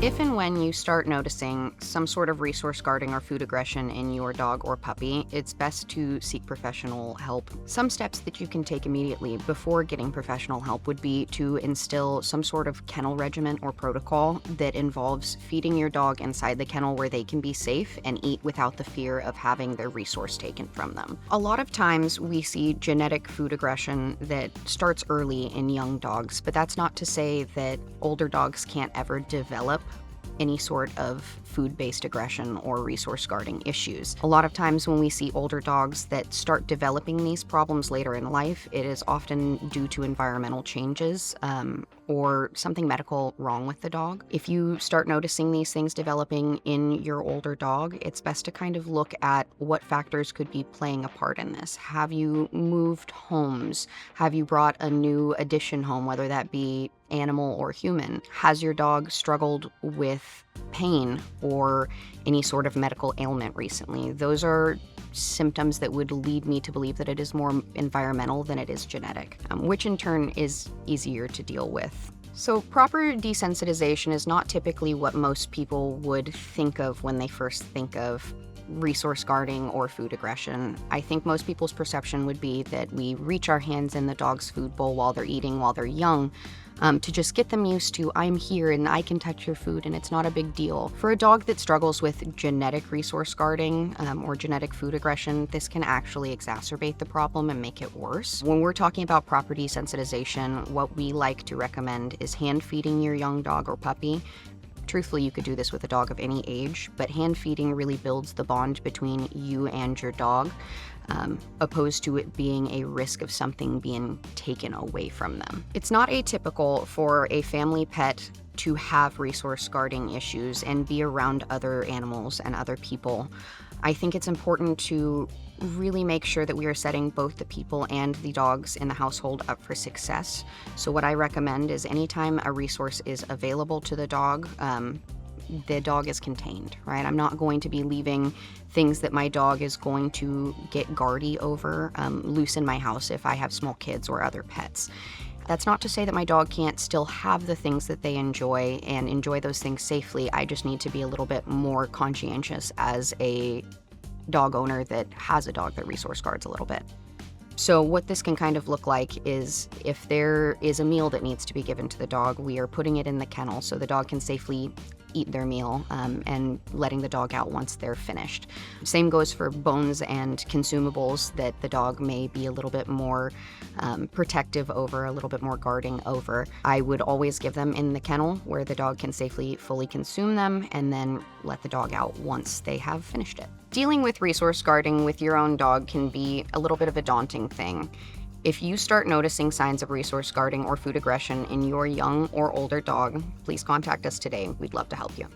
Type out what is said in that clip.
If and when you start noticing some sort of resource guarding or food aggression in your dog or puppy, it's best to seek professional help. Some steps that you can take immediately before getting professional help would be to instill some sort of kennel regimen or protocol that involves feeding your dog inside the kennel where they can be safe and eat without the fear of having their resource taken from them. A lot of times we see genetic food aggression that starts early in young dogs, but that's not to say that older dogs can't ever develop any sort of food-based aggression or resource guarding issues. A lot of times when we see older dogs that start developing these problems later in life, it is often due to environmental changes or something medical wrong with the dog. If you start noticing these things developing in your older dog, it's best to kind of look at what factors could be playing a part in this. Have you moved homes? Have you brought a new addition home, whether that be animal or human? Has your dog struggled with pain or any sort of medical ailment recently? Those are symptoms that would lead me to believe that it is more environmental than it is genetic, which in turn is easier to deal with. So proper desensitization is not typically what most people would think of when they first think of resource guarding or food aggression. I think most people's perception would be that we reach our hands in the dog's food bowl while they're eating, while they're young, to just get them used to, I'm here and I can touch your food and it's not a big deal. For a dog that struggles with genetic resource guarding or genetic food aggression, this can actually exacerbate the problem and make it worse. When we're talking about proper desensitization, what we like to recommend is hand feeding your young dog or puppy. Truthfully, you could do this with a dog of any age, but hand feeding really builds the bond between you and your dog, opposed to it being a risk of something being taken away from them. It's not atypical for a family pet to have resource guarding issues and be around other animals and other people. I think it's important to really make sure that we are setting both the people and the dogs in the household up for success. So what I recommend is anytime a resource is available to the dog is contained, right? I'm not going to be leaving things that my dog is going to get guardy over loose in my house if I have small kids or other pets. That's not to say that my dog can't still have the things that they enjoy and enjoy those things safely. I just need to be a little bit more conscientious as a dog owner that has a dog that resource guards a little bit. So what this can kind of look like is if there is a meal that needs to be given to the dog, we are putting it in the kennel so the dog can safely eat their meal and letting the dog out once they're finished. Same goes for bones and consumables that the dog may be a little bit more protective over, a little bit more guarding over. I would always give them in the kennel where the dog can safely fully consume them and then let the dog out once they have finished it. Dealing with resource guarding with your own dog can be a little bit of a daunting thing. If you start noticing signs of resource guarding or food aggression in your young or older dog, please contact us today. We'd love to help you.